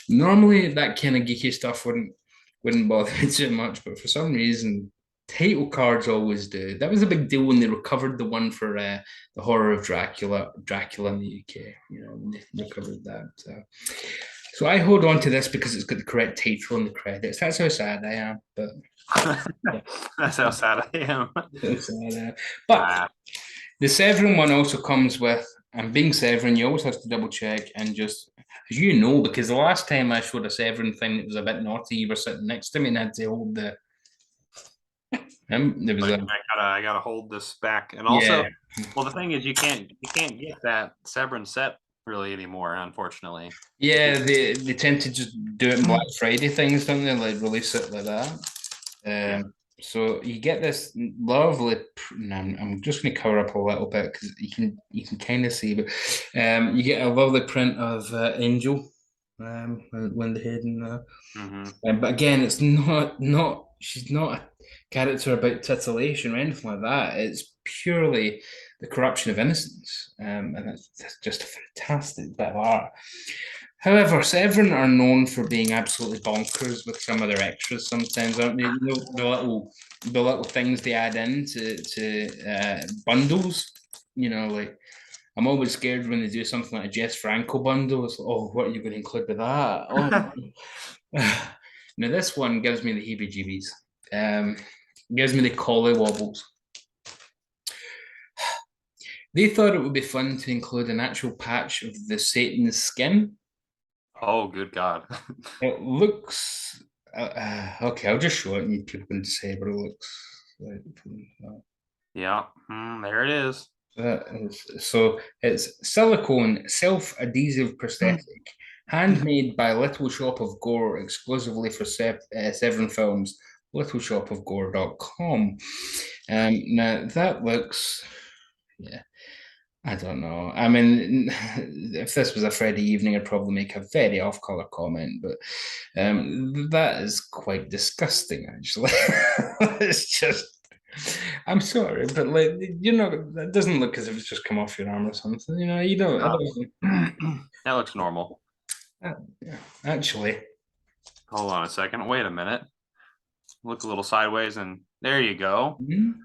B: normally that kind of geeky stuff wouldn't bother me too much, but for some reason, title cards always do. That was a big deal when they recovered the one for the Horror of Dracula in the UK. You know, when they recovered that. So I hold on to this because it's got the correct title on the credits. That's how sad I am, but yeah,
A: That's how sad I am.
B: that's sad, but the Severin one also comes with, and being Severin, you always have to double check and just, as you know, because the last time I showed a Severin thing that was a bit naughty, you were sitting next to me and I had to hold the. There was
A: Like,
B: a
A: I gotta hold this back, and also,
B: yeah.
A: well, the thing is, you can't get that Severin set really anymore, unfortunately.
B: Yeah, they tend to just do it in Black Friday things, don't they? Like release it like that.
A: Yeah.
B: So you get this lovely. And I'm just going to cover up a little bit because you can kind of see, but you get a lovely print of Angel, when the head and
A: Mm-hmm.
B: but again, it's not she's not a character about titillation or anything like that. It's purely the corruption of innocence, and that's just a fantastic bit of art. However, Severin are known for being absolutely bonkers with some of their extras sometimes, aren't they? You know, the little things they add in to bundles. You know, like I'm always scared when they do something like a Jess Franco bundle. It's like, oh, what are you going to include with that? Oh, now this one gives me the heebie-jeebies. Gives me the collie wobbles. They thought it would be fun to include an actual patch of the Satan's skin.
A: Oh, good God.
B: It looks okay. I'll just show it and people can say what it looks like.
A: Yeah, there it is.
B: So it's silicone self-adhesive prosthetic, handmade by Little Shop of Gore exclusively for Seven Films, littleshopofgore.com. Now that looks, yeah, I don't know. I mean, if this was a Friday evening, I'd probably make a very off-color comment, but that is quite disgusting, actually. It's just, I'm sorry, but like, you know, that doesn't look as if it's just come off your arm or something. You know, you don't. I
A: That looks normal.
B: yeah, actually.
A: Hold on a second. Wait a minute. Look a little sideways, and there you go.
B: Mhm.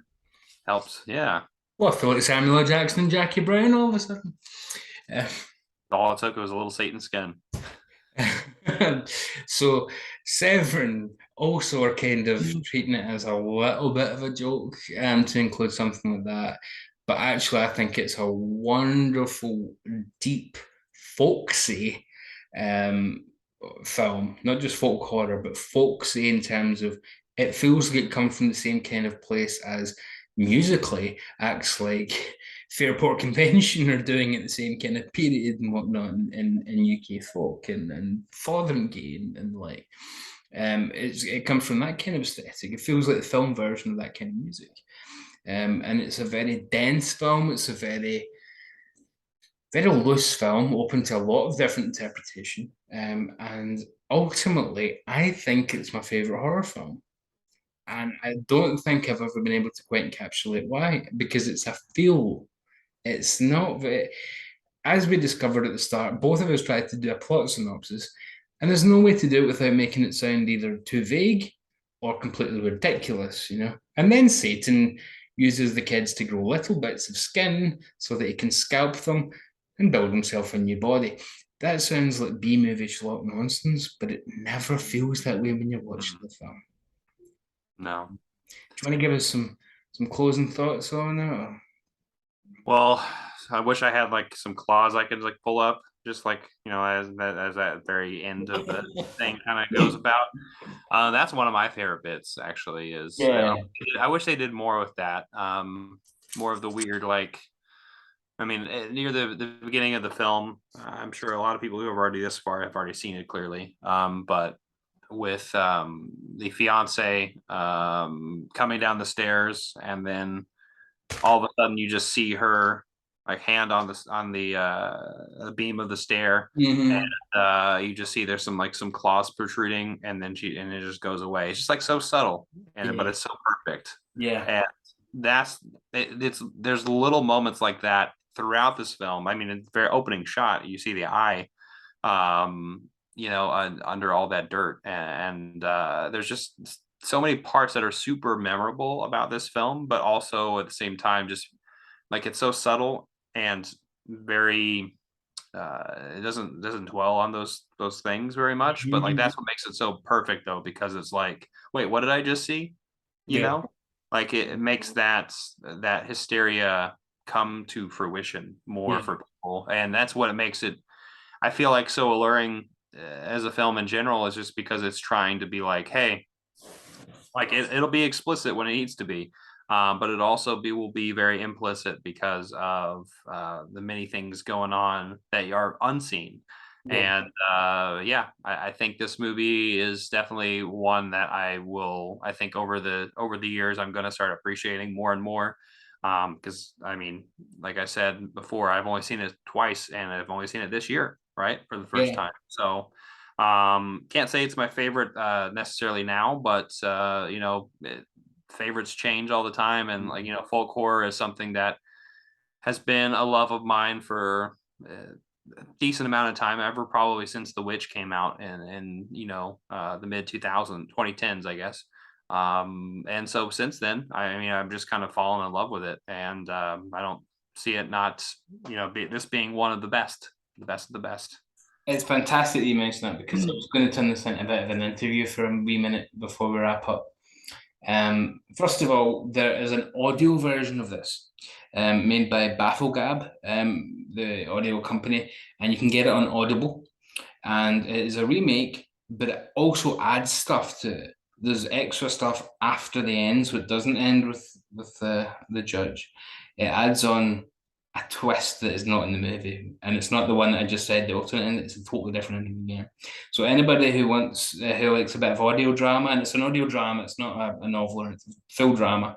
A: Helps. Yeah.
B: Well, I feel like Samuel L. Jackson and Jackie Brown all of a sudden. Uh,
A: All it took was a little Satan skin.
B: So Severin also are kind of treating it as a little bit of a joke, to include something like that. But actually, I think it's a wonderful, deep, folksy um, film. Not just folk horror, but folksy in terms of it feels like it comes from the same kind of place as musically acts like Fairport Convention are doing at the same kind of period and whatnot in UK folk and Fotheringay and like it comes from that kind of aesthetic. It feels like the film version of that kind of music. And it's a very dense film. It's a very loose film, open to a lot of different interpretation. And ultimately, I think it's my favorite horror film. And I don't think I've ever been able to quite encapsulate why, because it's a feel. It's not very, as we discovered at the start, both of us tried to do a plot synopsis, and there's no way to do it without making it sound either too vague or completely ridiculous, you know? And then Satan uses the kids to grow little bits of skin so that he can scalp them and build himself a new body. That sounds like B movie schlock nonsense, but it never feels that way when you're watching the film.
A: No.
B: Do you want to give us some closing thoughts on it? Or?
A: Well, I wish I had like some claws I could like pull up, just like as that very end of the thing kind of goes about. That's one of my favorite bits actually. Is
B: Yeah.
A: I wish they did more with that. More of the weird like. I mean, near the beginning of the film, I'm sure a lot of people who have already this far have already seen it clearly. But with the fiance coming down the stairs, and then all of a sudden you just see her like hand on the beam of the stair,
B: Mm-hmm.
A: and you just see there's some claws protruding, and then it just goes away. It's just like so subtle, and but
B: Yeah.
A: it's so perfect.
B: Yeah.
A: And it's there's little moments like that throughout this film. I mean, in the very opening shot, you see the eye under all that dirt. And there's just so many parts that are super memorable about this film, but also at the same time, just like it's so subtle and very it doesn't dwell on those things very much, but like
B: Mhm.
A: that's what makes it so perfect though, because it's like, wait, what did I just see? You
B: Yeah,
A: know, like it makes that hysteria come to fruition more
B: yeah,
A: for people, and that's what it makes it, I feel like, so alluring as a film in general, is just because it's trying to be like, hey, like it'll be explicit when it needs to be, but it also will be very implicit because of the many things going on that are unseen.
B: yeah.
A: And yeah, I think this movie is definitely one that I think over the years I'm going to start appreciating more and more. Because I mean, like I said before, I've only seen it twice, and I've only seen it this year, right, for the first
B: Yeah.
A: time. So can't say it's my favorite necessarily now, but favorites change all the time, and like folk horror is something that has been a love of mine for a decent amount of time, ever probably since The Witch came out in the mid 2010s, I guess. And so since then, I mean, I've just kind of fallen in love with it, and I don't see it not this being one of the best of the best.
B: It's fantastic that you mentioned that because I was going to turn this into a bit of an interview for a wee minute before we wrap up. First of all, there is an audio version of this made by Bafflegab, the audio company, and you can get it on Audible. And it is a remake, but it also adds stuff to it. There's extra stuff after the end, so it doesn't end with the judge. It adds on a twist that is not in the movie, and it's not the one that I just said, the alternate end. It's a totally different ending again. So anybody who wants who likes a bit of audio drama, and it's an audio drama, it's not a novel or it's a full drama.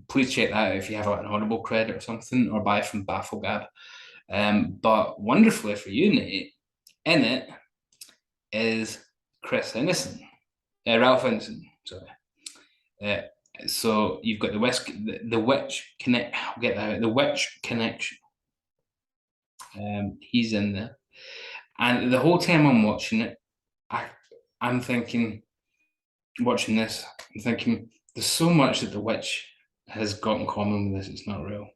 B: Please check that out if you have an Audible credit or something, or buy from Bafflegab. But wonderfully for you, Nate, in it is Chris Innocent, Ralph Innocent. Sorry. Uh, so you've got the Witch Connect. I'll get that out. The Witch Connection. He's in there, and the whole time I'm watching it, I I'm thinking, watching this, I'm thinking, there's so much that the Witch has got in common with this. It's not real.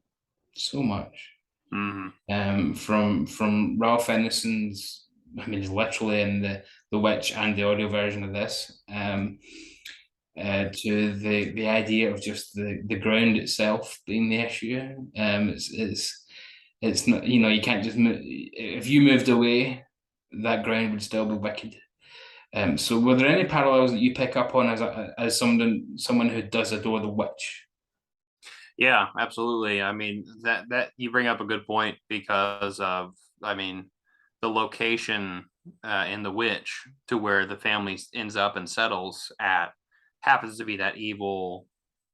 B: So much.
A: Mm-hmm.
B: From Ralph Ineson's, I mean, he's literally in the Witch and the audio version of this. To the idea of just the ground itself being the issue. It's not, you can't just move. If you moved away, that ground would still be wicked. So were there any parallels that you pick up on as someone who does adore the Witch?
A: Yeah, absolutely. I mean, that you bring up a good point because of, I mean, the location in The Witch to where the family ends up and settles at happens to be that evil,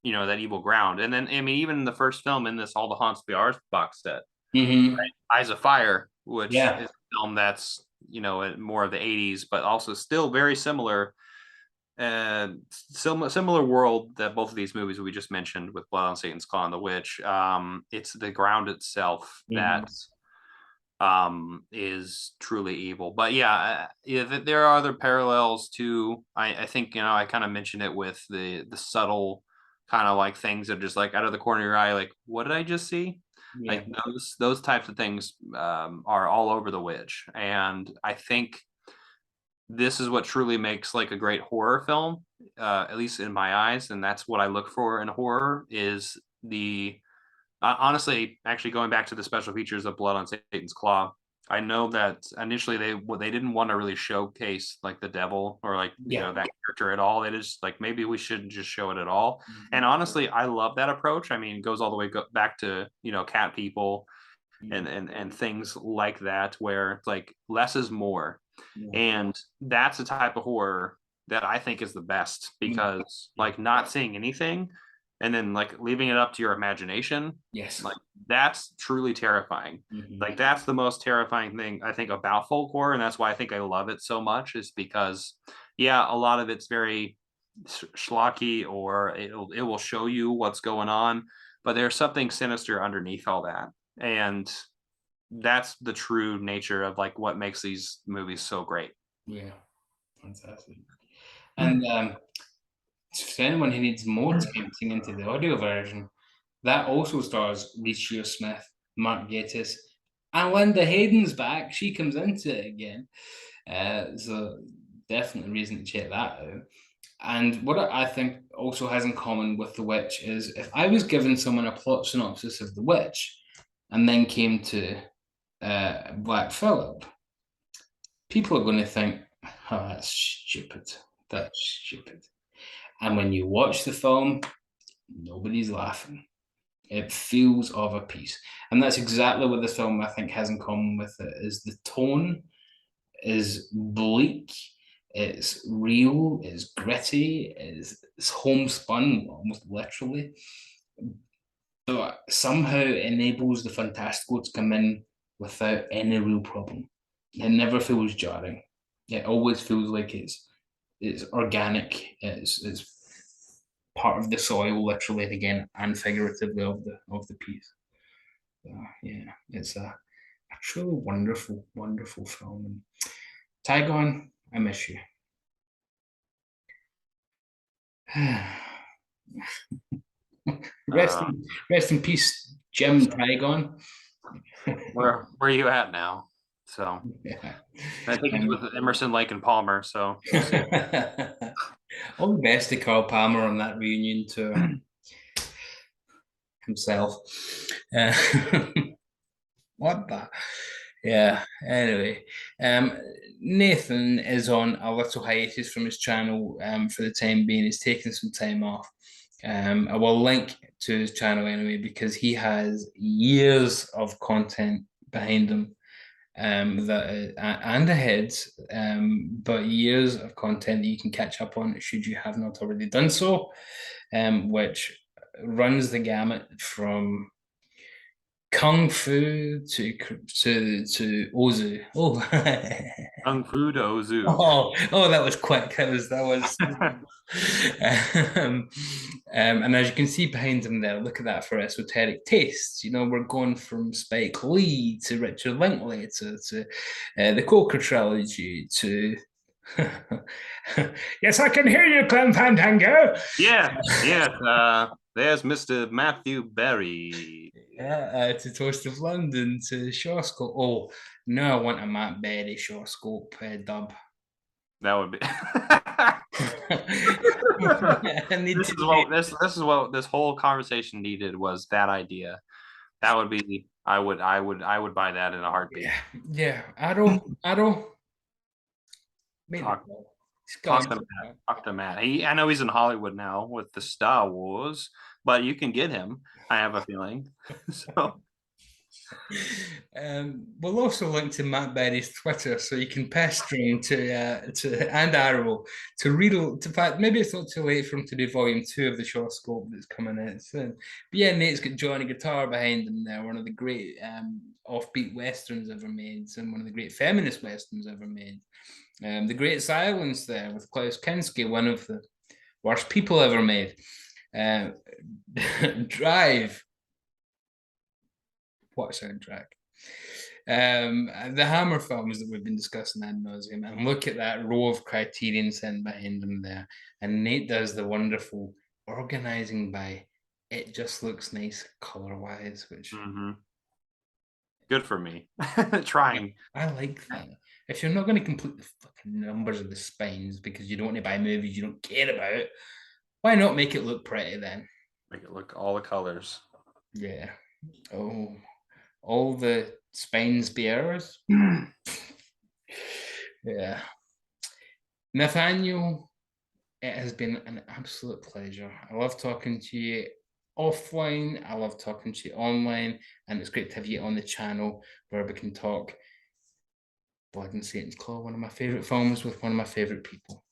A: that evil ground. And then, I mean, even in the first film in this All the Haunts We Are box set,
B: Mm-hmm.
A: Eyes of Fire, which
B: Yeah.
A: is a film that's, more of the 80s, but also still very similar, and similar world that both of these movies we just mentioned with Blood on Satan's Claw and The Witch. It's the ground itself
B: Mm-hmm.
A: that is truly evil. But yeah, yeah, there are other parallels to. I think I kind of mentioned it with the subtle kind of like things that are just like out of the corner of your eye, like what did I just see?
B: Yeah.
A: Like those types of things are all over The Witch, and I think this is what truly makes like a great horror film, at least in my eyes, and that's what I look for in horror is the honestly, actually going back to the special features of Blood on Satan's Claw. I know that initially they didn't want to really showcase like the devil or like
B: Yeah.
A: that character at all. They just like maybe we shouldn't just show it at all. And
B: Mm-hmm.
A: honestly, I love that approach. I mean, it goes all the way back to cat people and things like that, where it's like less is more.
B: Yeah.
A: And that's the type of horror that I think is the best,
B: Mm.
A: because like not seeing anything and then like leaving it up to your imagination,
B: Yes.
A: like that's truly terrifying.
B: Mm-hmm.
A: Like that's the most terrifying thing I think about folk horror, and that's why I think I love it so much, is because yeah, a lot of it's very schlocky, or it will show you what's going on, but there's something sinister underneath all that. And that's the true nature of like what makes these movies so great.
B: Yeah, fantastic. And for anyone who needs more tempting into the audio version, that also stars Reese Smith, Mark Gatiss, and Linda Hayden's back. She comes into it again. So definitely reason to check that out. And what I think also has in common with The Witch is if I was given someone a plot synopsis of The Witch and then came to Black Phillip, people are going to think, oh, that's stupid. That's stupid. And when you watch the film, nobody's laughing. It feels of a piece. And that's exactly what this film, I think, has in common with it, is the tone is bleak, it's real, it's gritty, it's homespun, almost literally, but somehow enables the fantastical to come in without any real problem. It never feels jarring. It always feels like it's organic. It's part of the soil, literally, again, and figuratively of the piece. Yeah, it's a truly wonderful, wonderful film. And Tygon, I miss you.
A: Uh,
B: rest in peace, Jim Tygon.
A: where are you at now? So
B: Yeah.
A: I think he's with Emerson, Lake, and Palmer. So we'll see.
B: All the best to Carl Palmer on that reunion tour himself. Uh, what the? Yeah. Anyway, Nathan is on a little hiatus from his channel for the time being. He's taking some time off. I will link to his channel anyway because he has years of content behind him that and ahead, but years of content that you can catch up on should you have not already done so, which runs the gamut from kung fu to ozu. Oh,
A: Kung Fu Dozu.
B: oh, that was quick. That was. And as you can see behind him there, look at that for esoteric tastes. You know, we're going from Spike Lee to Richard Linklater to the Coker trilogy to. Yes, I can hear you, Clem Fantango.
A: Yeah, there's Mr. Matthew Berry.
B: Yeah, to Toast of London to Shawscope. Oh, no, I want a Matt Berry Shawscope dub.
A: That would be.
B: This
A: This is what this whole conversation needed was that idea. That would be. I would buy that in a heartbeat.
B: Yeah. Arrow.
A: Talk to Matt. I know he's in Hollywood now with the Star Wars, but you can get him. I have a feeling. So
B: we'll also link to Matt Berry's Twitter, so you can pester him to and Arrow to read. In fact, maybe it's not too late for him to do Volume 2 of the Short Scope that's coming out soon. But yeah, Nate's got Johnny Guitar behind him there, one of the great offbeat westerns ever made, and one of the great feminist westerns ever made. The Great Silence there with Klaus Kinski, one of the worst people ever made. Drive. What soundtrack? The Hammer films that we've been discussing ad nauseum, and look at that row of Criterion sitting behind him there. And Nate does the wonderful organizing by it just looks nice color-wise, which
A: good for me. Trying.
B: I like that. If you're not going to complete the fucking numbers of the spines because you don't want to buy movies you don't care about, why not make it look pretty then?
A: Make it look all the colors.
B: Yeah. Oh, all the spines bearers. Yeah. Nathaniel, it has been an absolute pleasure. I love talking to you offline. I love talking to you online. And it's great to have you on the channel where we can talk Blood and Satan's Claw, one of my favorite films with one of my favorite people.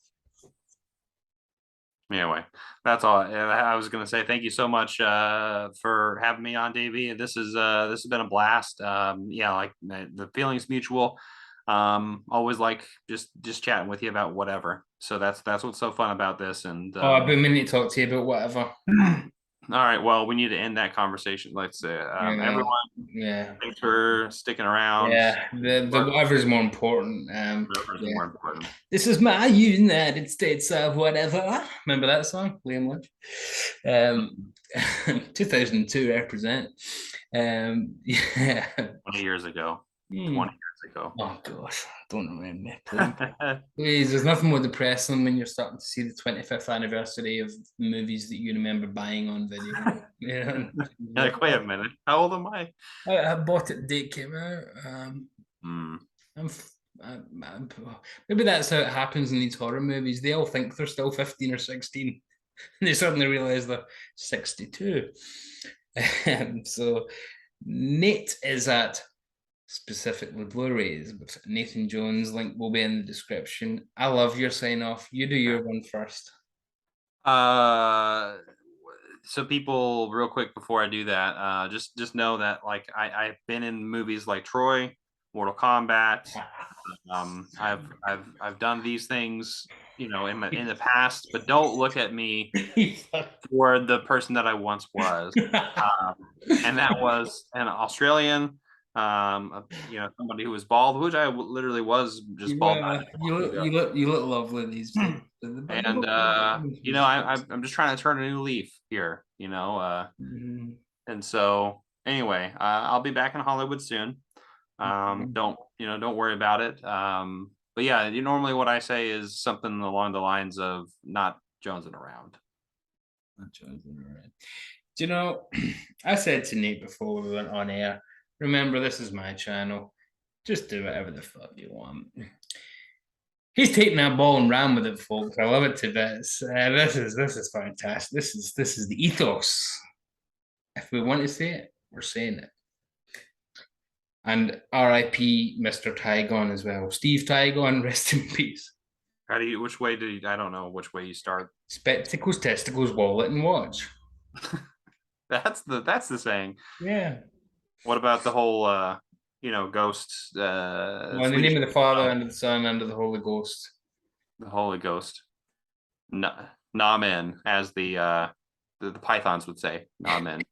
A: Anyway, that's all. I was going to say thank you so much for having me on, Davey. This has been a blast. Yeah, like the feeling's mutual. Always like just chatting with you about whatever. So that's what's so fun about this. And
B: I've been meaning to talk to you about whatever.
A: All right. Well, we need to end that conversation. Let's say,
B: Yeah,
A: everyone,
B: yeah,
A: thanks for sticking around.
B: yeah. The whatever's more important.
A: Whatever's
B: Yeah.
A: more important.
B: This is my United States of whatever. Remember that song, Liam Lynch? 2002 represent. Yeah.
A: 20 years ago.
B: Hmm.
A: 20 years ago.
B: Oh gosh, don't remind me, please. Please, there's nothing more depressing when you're starting to see the 25th anniversary of movies that you remember buying on video. Yeah.
A: You're like, wait a minute. How old am I?
B: I bought it the day it came out.
A: Hmm.
B: I'm, maybe that's how it happens in these horror movies. They all think they're still 15 or 16, and they suddenly realize they're 62. So Nate is at specifically Blu-rays with Nathan Jones. Link will be in the description. I love your sign off. You do your one first.
A: Uh, so people, real quick before I do that, just know that like I've been in movies like Troy, Mortal Kombat. I've done these things, in the past, but don't look at me for the person that I once was. And that was an Australian, somebody who was bald, which I literally was just bald.
B: You look lovely these days.
A: And I'm just trying to turn a new leaf here,
B: Mhm.
A: and so anyway, I'll be back in Hollywood soon. Don't worry about it. But yeah, normally what I say is something along the lines of not jonesing around.
B: Not joking, all right. Do you know, I said to Nate before we went on air, remember, this is my channel. Just do whatever the fuck you want. He's taking that ball and ran with it, folks. I love it to bits. This is fantastic. This is the ethos. If we want to say it, we're saying it. And R.I.P. Mr. Tygon as well. Steve Tygon, rest in peace.
A: Which way I don't know which way you start.
B: Spectacles, testicles, wallet, and watch.
A: That's the saying.
B: Yeah.
A: What about the whole ghosts?
B: Well, in the name of the Father, and of the Son, and of the Holy Ghost.
A: The Holy Ghost. Namen, as the pythons would say. Namen.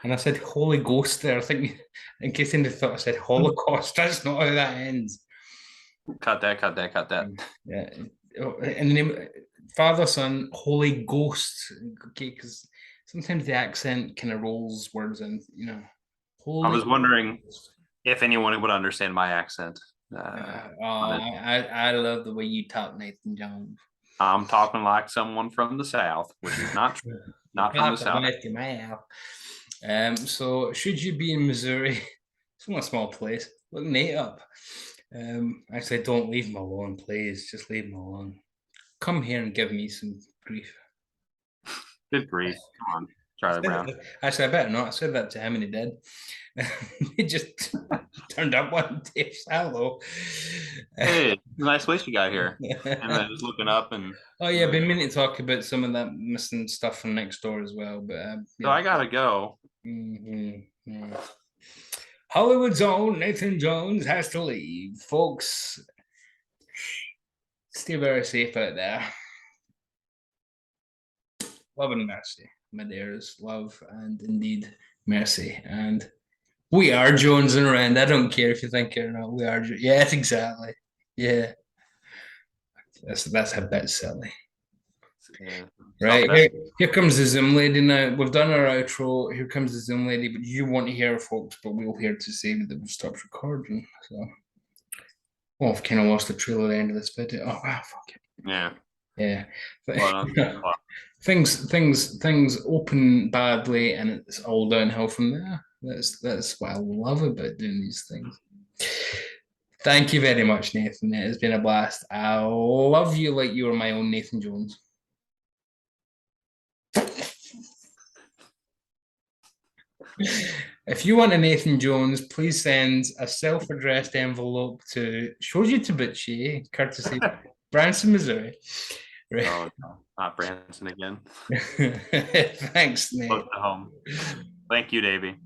B: And I said Holy Ghost there. I think in case anybody thought I said Holocaust, that's not how that ends.
A: Cut that.
B: Yeah. In the name Father, Son, Holy Ghost. Okay, because sometimes the accent kind of rolls words in, Holy
A: I was wondering if anyone would understand my accent.
B: I love the way you talk, Nathan Jones.
A: I'm talking like someone from the South, which is not true. Not from the South.
B: So should you be in Missouri, it's not a small place. Look Nate up. Actually, don't leave him alone, please. Just leave him alone. Come here and give me some grief.
A: Good grief. Come on, Charlie Brown.
B: Actually, I better not. I said that to him and he did. He just turned up one day. Hello.
A: Hey, nice place you got here. And then just looking up and.
B: Oh yeah, I've been meaning to talk about some of that missing stuff from next door as well, but
A: So I gotta go.
B: Mm-hmm. Hollywood's own Nathan Jones has to leave, folks. Stay very safe out there. Love and mercy, my dears. Love and indeed mercy. And we are Jones and Rand. I don't care if you think it or not. We are. Yes, exactly. Yeah. That's a bit silly. Yeah. Right, here comes the Zoom lady now. We've done our outro. Here comes the Zoom lady, but you want to hear folks, but we'll hear to say that we've stopped recording. So, I've kind of lost the trail at the end of this video. Oh wow, fuck it.
A: Yeah.
B: Yeah. Things open badly, and it's all downhill from there. That's what I love about doing these things. Thank you very much, Nathan. It has been a blast. I love you like you were my own Nathan Jones. If you want a Nathan Jones, please send a self-addressed envelope to Shows You to Bitchy, courtesy Branson, Missouri.
A: Right. Oh, no, not Branson again.
B: Thanks, Nate.
A: Close to home. Thank you, Davey.